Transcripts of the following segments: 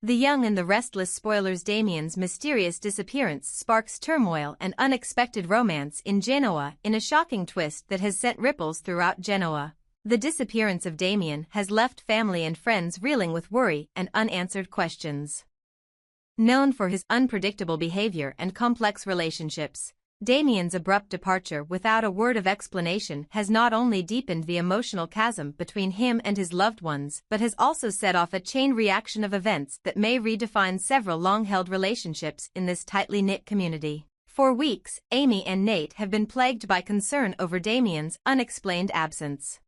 The young and the restless spoilers Damian's mysterious disappearance sparks turmoil and unexpected romance in Genoa in a shocking twist that has sent ripples throughout Genoa. The disappearance of Damian has left family and friends reeling with worry and unanswered questions. Known for his unpredictable behavior and complex relationships, Damian's abrupt departure without a word of explanation has not only deepened the emotional chasm between him and his loved ones but has also set off a chain reaction of events that may redefine several long-held relationships in this tightly knit community. For weeks, Amy and Nate have been plagued by concern over Damian's unexplained absence.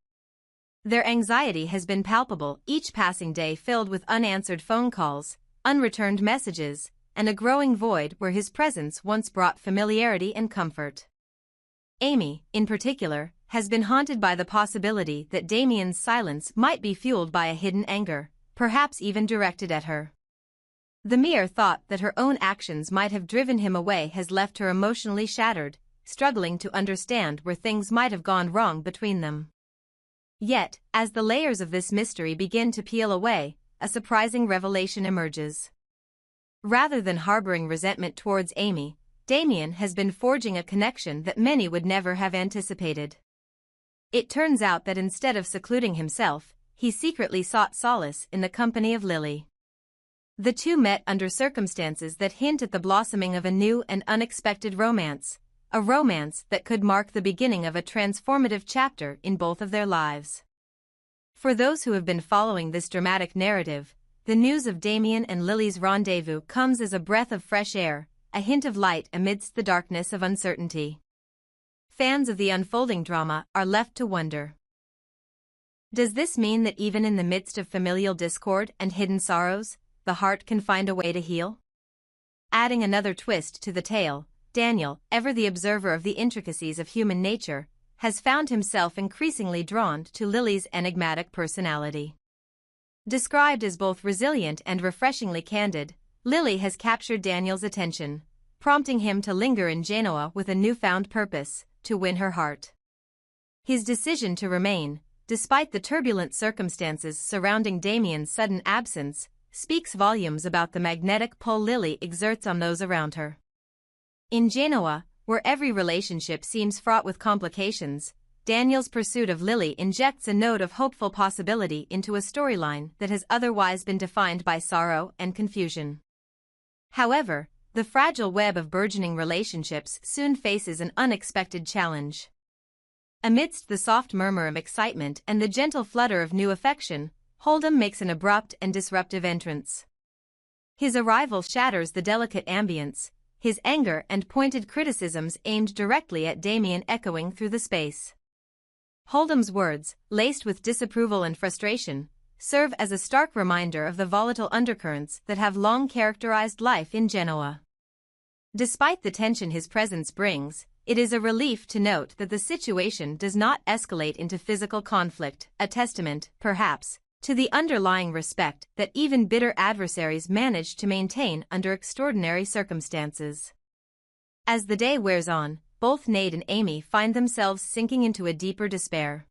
Their anxiety has been palpable, each passing day filled with unanswered phone calls, unreturned messages, and a growing void where his presence once brought familiarity and comfort. Amy, in particular, has been haunted by the possibility that Damian's silence might be fueled by a hidden anger, perhaps even directed at her. The mere thought that her own actions might have driven him away has left her emotionally shattered, struggling to understand where things might have gone wrong between them. Yet, as the layers of this mystery begin to peel away, a surprising revelation emerges. Rather than harboring resentment towards Amy, Damian has been forging a connection that many would never have anticipated. It turns out that instead of secluding himself, he secretly sought solace in the company of Lily. The two met under circumstances that hint at the blossoming of a new and unexpected romance, a romance that could mark the beginning of a transformative chapter in both of their lives. For those who have been following this dramatic narrative, the news of Damian and Lily's rendezvous comes as a breath of fresh air, a hint of light amidst the darkness of uncertainty. Fans of the unfolding drama are left to wonder. Does this mean that even in the midst of familial discord and hidden sorrows, the heart can find a way to heal? Adding another twist to the tale, Daniel, ever the observer of the intricacies of human nature, has found himself increasingly drawn to Lily's enigmatic personality. Described as both resilient and refreshingly candid, Lily has captured Daniel's attention, prompting him to linger in Genoa with a newfound purpose, to win her heart. His decision to remain, despite the turbulent circumstances surrounding Damian's sudden absence, speaks volumes about the magnetic pull Lily exerts on those around her. In Genoa, where every relationship seems fraught with complications, Daniel's pursuit of Lily injects a note of hopeful possibility into a storyline that has otherwise been defined by sorrow and confusion. However, the fragile web of burgeoning relationships soon faces an unexpected challenge. Amidst the soft murmur of excitement and the gentle flutter of new affection, Hold'em makes an abrupt and disruptive entrance. His arrival shatters the delicate ambience, his anger and pointed criticisms aimed directly at Damian echoing through the space. Hold'em's words, laced with disapproval and frustration, serve as a stark reminder of the volatile undercurrents that have long characterized life in Genoa. Despite the tension his presence brings, it is a relief to note that the situation does not escalate into physical conflict, a testament, perhaps, to the underlying respect that even bitter adversaries manage to maintain under extraordinary circumstances. As the day wears on, both Nate and Amy find themselves sinking into a deeper despair.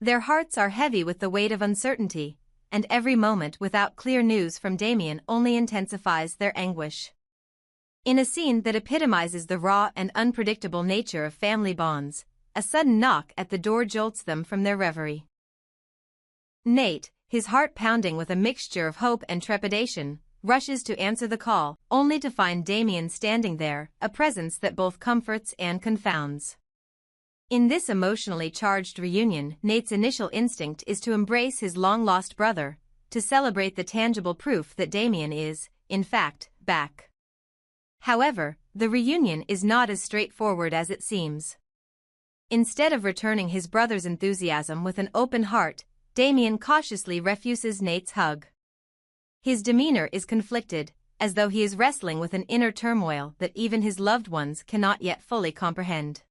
Their hearts are heavy with the weight of uncertainty, and every moment without clear news from Damian only intensifies their anguish. In a scene that epitomizes the raw and unpredictable nature of family bonds, a sudden knock at the door jolts them from their reverie. Nate, his heart pounding with a mixture of hope and trepidation, rushes to answer the call, only to find Damian standing there, a presence that both comforts and confounds. In this emotionally charged reunion, Nate's initial instinct is to embrace his long-lost brother, to celebrate the tangible proof that Damian is, in fact, back. However, the reunion is not as straightforward as it seems. Instead of returning his brother's enthusiasm with an open heart, Damian cautiously refuses Nate's hug. His demeanor is conflicted, as though he is wrestling with an inner turmoil that even his loved ones cannot yet fully comprehend.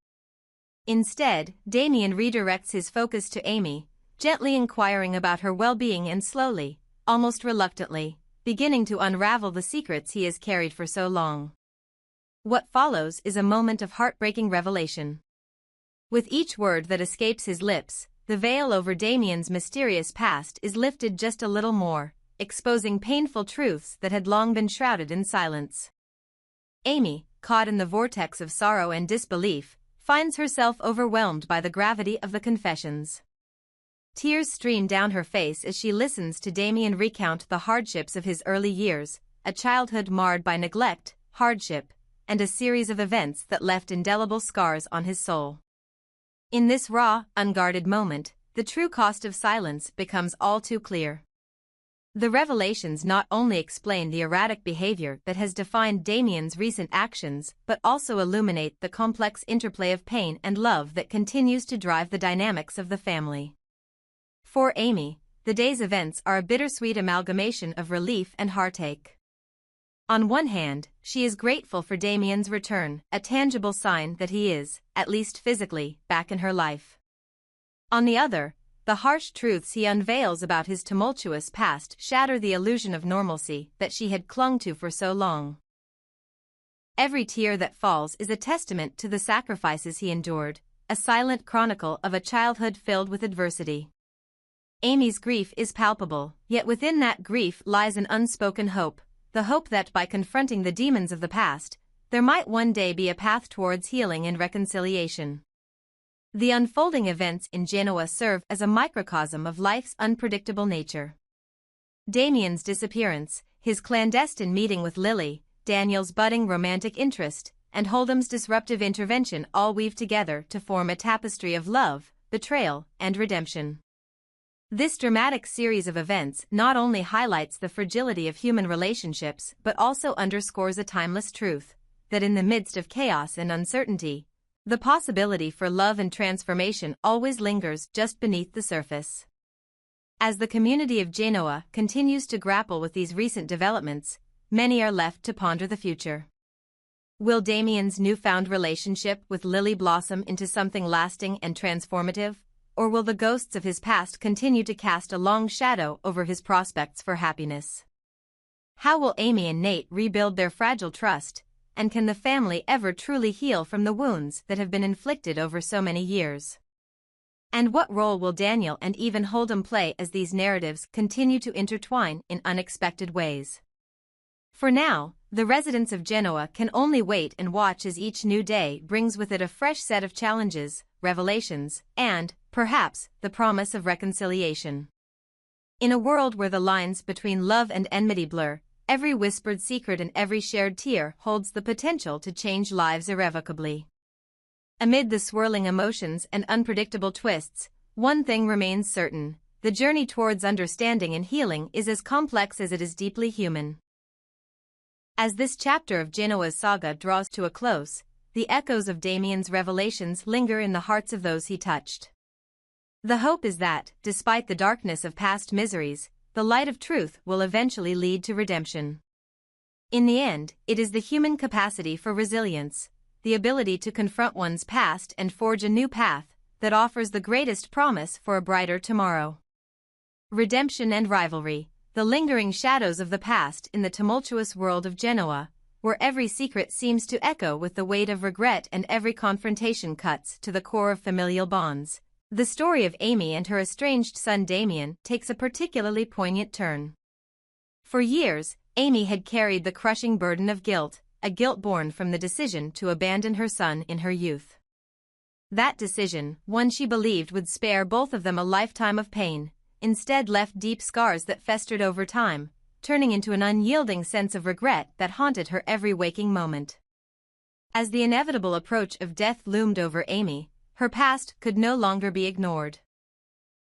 Instead, Damian redirects his focus to Amy, gently inquiring about her well-being and slowly, almost reluctantly, beginning to unravel the secrets he has carried for so long. What follows is a moment of heartbreaking revelation. With each word that escapes his lips, the veil over Damian's mysterious past is lifted just a little more, exposing painful truths that had long been shrouded in silence. Amy, caught in the vortex of sorrow and disbelief, finds herself overwhelmed by the gravity of the confessions. Tears stream down her face as she listens to Damian recount the hardships of his early years, a childhood marred by neglect, hardship, and a series of events that left indelible scars on his soul. In this raw, unguarded moment, the true cost of silence becomes all too clear. The revelations not only explain the erratic behavior that has defined Damian's recent actions but also illuminate the complex interplay of pain and love that continues to drive the dynamics of the family. For Amy, the day's events are a bittersweet amalgamation of relief and heartache. On one hand, she is grateful for Damian's return, a tangible sign that he is, at least physically, back in her life. On the other, the harsh truths he unveils about his tumultuous past shatter the illusion of normalcy that she had clung to for so long. Every tear that falls is a testament to the sacrifices he endured, a silent chronicle of a childhood filled with adversity. Amy's grief is palpable, yet within that grief lies an unspoken hope, the hope that by confronting the demons of the past, there might one day be a path towards healing and reconciliation. The unfolding events in Genoa serve as a microcosm of life's unpredictable nature. Damian's disappearance, his clandestine meeting with Lily, Daniel's budding romantic interest, and Holdham's disruptive intervention all weave together to form a tapestry of love, betrayal, and redemption. This dramatic series of events not only highlights the fragility of human relationships but also underscores a timeless truth, that in the midst of chaos and uncertainty, the possibility for love and transformation always lingers just beneath the surface. As the community of Genoa continues to grapple with these recent developments, many are left to ponder the future. Will Damian's newfound relationship with Lily blossom into something lasting and transformative, or will the ghosts of his past continue to cast a long shadow over his prospects for happiness? How will Amy and Nate rebuild their fragile trust, and can the family ever truly heal from the wounds that have been inflicted over so many years? And what role will Daniel and even Holdham play as these narratives continue to intertwine in unexpected ways? For now, the residents of Genoa can only wait and watch as each new day brings with it a fresh set of challenges, revelations, and, perhaps, the promise of reconciliation. In a world where the lines between love and enmity blur, every whispered secret and every shared tear holds the potential to change lives irrevocably. Amid the swirling emotions and unpredictable twists, one thing remains certain: the journey towards understanding and healing is as complex as it is deeply human. As this chapter of Genoa's saga draws to a close, the echoes of Damian's revelations linger in the hearts of those he touched. The hope is that, despite the darkness of past miseries, the light of truth will eventually lead to redemption. In the end, it is the human capacity for resilience, the ability to confront one's past and forge a new path, that offers the greatest promise for a brighter tomorrow. Redemption and rivalry, the lingering shadows of the past in the tumultuous world of Genoa, where every secret seems to echo with the weight of regret and every confrontation cuts to the core of familial bonds. The story of Amy and her estranged son Damian takes a particularly poignant turn. For years, Amy had carried the crushing burden of guilt, a guilt born from the decision to abandon her son in her youth. That decision, one she believed would spare both of them a lifetime of pain, instead left deep scars that festered over time, turning into an unyielding sense of regret that haunted her every waking moment. As the inevitable approach of death loomed over Amy, her past could no longer be ignored.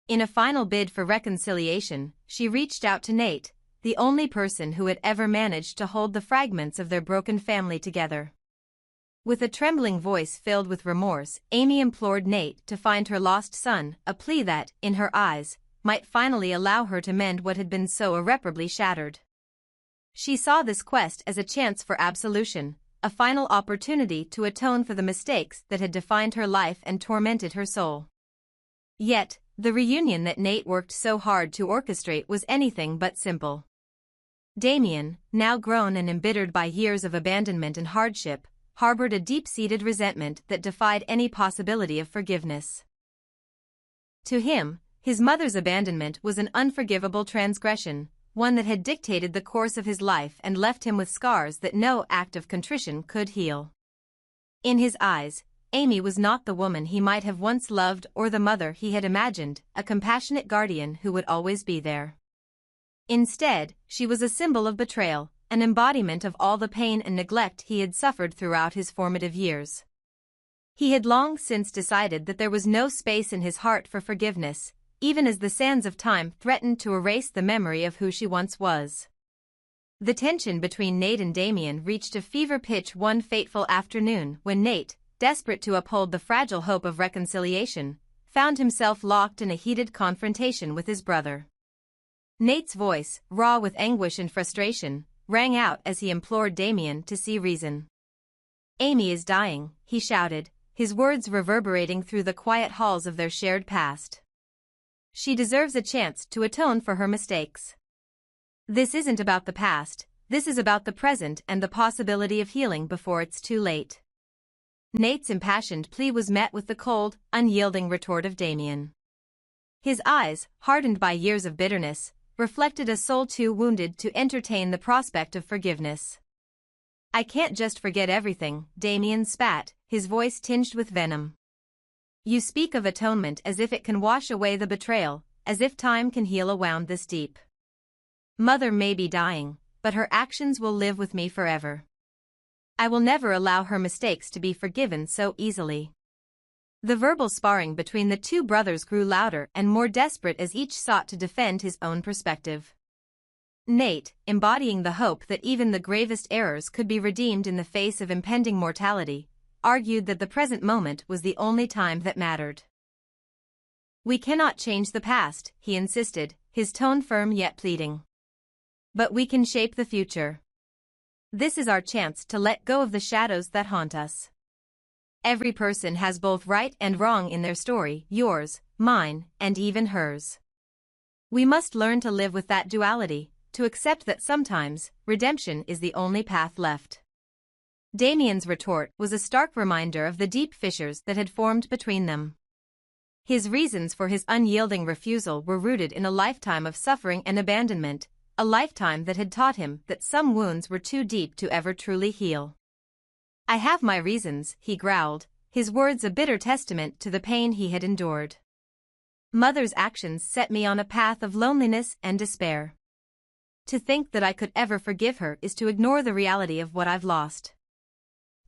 In a final bid for reconciliation, she reached out to Nate, the only person who had ever managed to hold the fragments of their broken family together. With a trembling voice filled with remorse, Amy implored Nate to find her lost son, a plea that, in her eyes, might finally allow her to mend what had been so irreparably shattered. She saw this quest as a chance for absolution, a final opportunity to atone for the mistakes that had defined her life and tormented her soul. Yet, the reunion that Nate worked so hard to orchestrate was anything but simple. Damian, now grown and embittered by years of abandonment and hardship, harbored a deep-seated resentment that defied any possibility of forgiveness. To him, his mother's abandonment was an unforgivable transgression, one that had dictated the course of his life and left him with scars that no act of contrition could heal. In his eyes, Amy was not the woman he might have once loved or the mother he had imagined, a compassionate guardian who would always be there. Instead, she was a symbol of betrayal, an embodiment of all the pain and neglect he had suffered throughout his formative years. He had long since decided that there was no space in his heart for forgiveness, even as the sands of time threatened to erase the memory of who she once was. The tension between Nate and Damian reached a fever pitch one fateful afternoon when Nate, desperate to uphold the fragile hope of reconciliation, found himself locked in a heated confrontation with his brother. Nate's voice, raw with anguish and frustration, rang out as he implored Damian to see reason. "Amy is dying," he shouted, his words reverberating through the quiet halls of their shared past. "She deserves a chance to atone for her mistakes. This isn't about the past, this is about the present and the possibility of healing before it's too late." Nate's impassioned plea was met with the cold, unyielding retort of Damian. His eyes, hardened by years of bitterness, reflected a soul too wounded to entertain the prospect of forgiveness. "I can't just forget everything," Damian spat, his voice tinged with venom. "You speak of atonement as if it can wash away the betrayal, as if time can heal a wound this deep. Mother may be dying, but her actions will live with me forever. I will never allow her mistakes to be forgiven so easily." The verbal sparring between the two brothers grew louder and more desperate as each sought to defend his own perspective. Nate, embodying the hope that even the gravest errors could be redeemed in the face of impending mortality, argued that the present moment was the only time that mattered. "We cannot change the past," he insisted, his tone firm yet pleading. "But we can shape the future. This is our chance to let go of the shadows that haunt us. Every person has both right and wrong in their story, yours, mine, and even hers. We must learn to live with that duality, to accept that sometimes, redemption is the only path left." Damian's retort was a stark reminder of the deep fissures that had formed between them. His reasons for his unyielding refusal were rooted in a lifetime of suffering and abandonment, a lifetime that had taught him that some wounds were too deep to ever truly heal. "I have my reasons," he growled, his words a bitter testament to the pain he had endured. "Mother's actions set me on a path of loneliness and despair. To think that I could ever forgive her is to ignore the reality of what I've lost.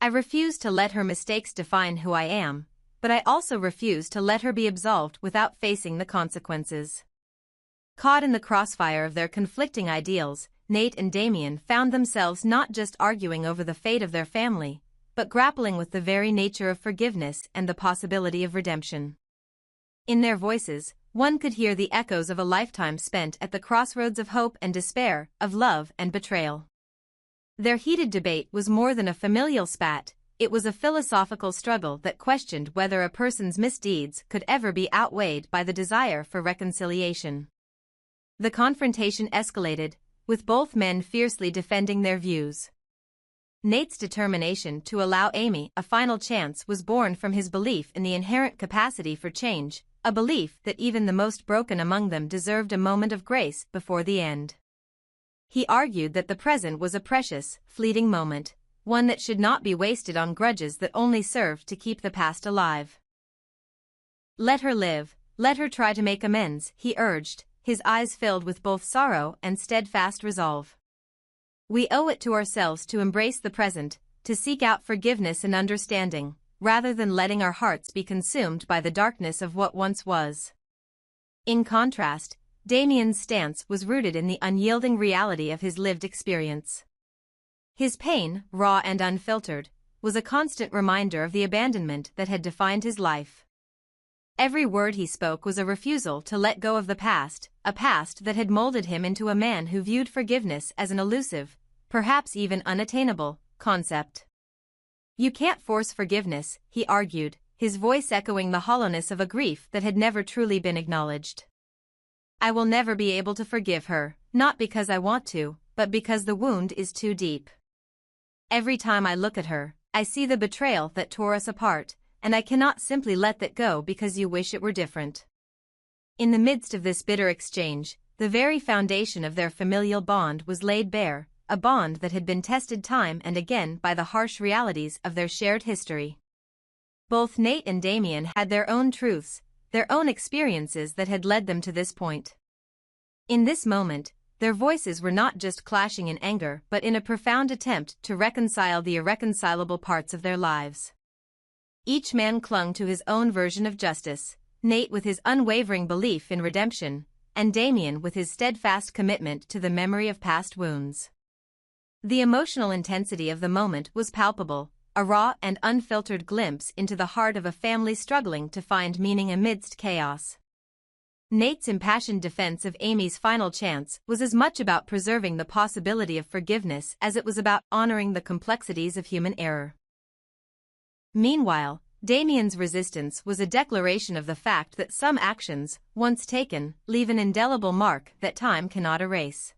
I refuse to let her mistakes define who I am, but I also refuse to let her be absolved without facing the consequences." Caught in the crossfire of their conflicting ideals, Nate and Damian found themselves not just arguing over the fate of their family, but grappling with the very nature of forgiveness and the possibility of redemption. In their voices, one could hear the echoes of a lifetime spent at the crossroads of hope and despair, of love and betrayal. Their heated debate was more than a familial spat, it was a philosophical struggle that questioned whether a person's misdeeds could ever be outweighed by the desire for reconciliation. The confrontation escalated, with both men fiercely defending their views. Nate's determination to allow Amy a final chance was born from his belief in the inherent capacity for change, a belief that even the most broken among them deserved a moment of grace before the end. He argued that the present was a precious, fleeting moment, one that should not be wasted on grudges that only served to keep the past alive. "Let her live, let her try to make amends," he urged, his eyes filled with both sorrow and steadfast resolve. "We owe it to ourselves to embrace the present, to seek out forgiveness and understanding, rather than letting our hearts be consumed by the darkness of what once was." In contrast, Damian's stance was rooted in the unyielding reality of his lived experience. His pain, raw and unfiltered, was a constant reminder of the abandonment that had defined his life. Every word he spoke was a refusal to let go of the past, a past that had molded him into a man who viewed forgiveness as an elusive, perhaps even unattainable, concept. "You can't force forgiveness," he argued, his voice echoing the hollowness of a grief that had never truly been acknowledged. "I will never be able to forgive her, not because I want to, but because the wound is too deep. Every time I look at her, I see the betrayal that tore us apart, and I cannot simply let that go because you wish it were different." In the midst of this bitter exchange, the very foundation of their familial bond was laid bare, a bond that had been tested time and again by the harsh realities of their shared history. Both Nate and Damian had their own truths, their own experiences that had led them to this point. In this moment, their voices were not just clashing in anger but in a profound attempt to reconcile the irreconcilable parts of their lives. Each man clung to his own version of justice, Nate with his unwavering belief in redemption, and Damian with his steadfast commitment to the memory of past wounds. The emotional intensity of the moment was palpable, a raw and unfiltered glimpse into the heart of a family struggling to find meaning amidst chaos. Nate's impassioned defense of Amy's final chance was as much about preserving the possibility of forgiveness as it was about honoring the complexities of human error. Meanwhile, Damian's resistance was a declaration of the fact that some actions, once taken, leave an indelible mark that time cannot erase.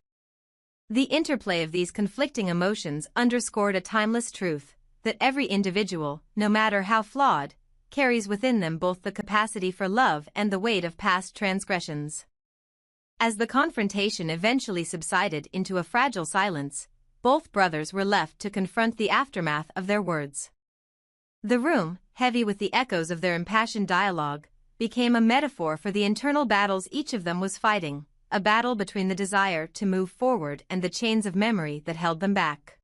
The interplay of these conflicting emotions underscored a timeless truth, that every individual, no matter how flawed, carries within them both the capacity for love and the weight of past transgressions. As the confrontation eventually subsided into a fragile silence, both brothers were left to confront the aftermath of their words. The room, heavy with the echoes of their impassioned dialogue, became a metaphor for the internal battles each of them was fighting, a battle between the desire to move forward and the chains of memory that held them back.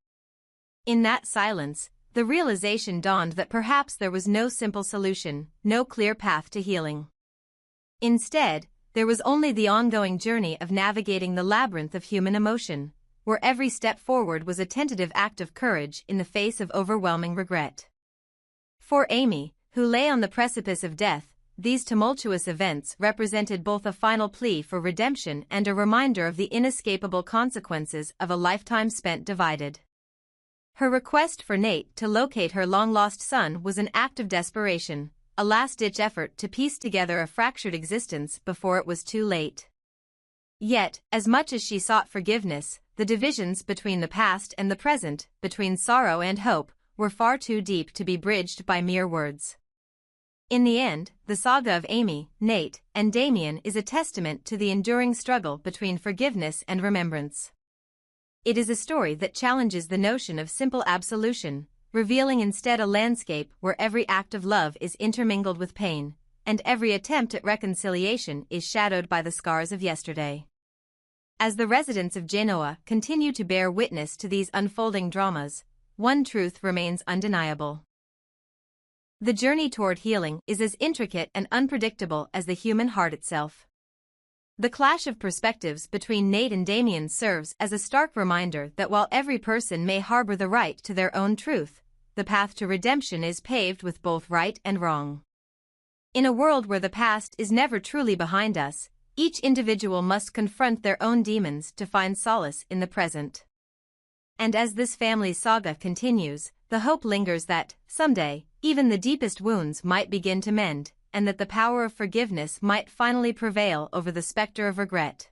In that silence, the realization dawned that perhaps there was no simple solution, no clear path to healing. Instead, there was only the ongoing journey of navigating the labyrinth of human emotion, where every step forward was a tentative act of courage in the face of overwhelming regret. For Amy, who lay on the precipice of death, these tumultuous events represented both a final plea for redemption and a reminder of the inescapable consequences of a lifetime spent divided. Her request for Nate to locate her long-lost son was an act of desperation, a last-ditch effort to piece together a fractured existence before it was too late. Yet, as much as she sought forgiveness, the divisions between the past and the present, between sorrow and hope, were far too deep to be bridged by mere words. In the end, the saga of Amy, Nate, and Damian is a testament to the enduring struggle between forgiveness and remembrance. It is a story that challenges the notion of simple absolution, revealing instead a landscape where every act of love is intermingled with pain, and every attempt at reconciliation is shadowed by the scars of yesterday. As the residents of Genoa continue to bear witness to these unfolding dramas, one truth remains undeniable. The journey toward healing is as intricate and unpredictable as the human heart itself. The clash of perspectives between Nate and Damian serves as a stark reminder that while every person may harbor the right to their own truth, the path to redemption is paved with both right and wrong. In a world where the past is never truly behind us, each individual must confront their own demons to find solace in the present. And as this family saga continues, the hope lingers that, someday, even the deepest wounds might begin to mend, and that the power of forgiveness might finally prevail over the specter of regret.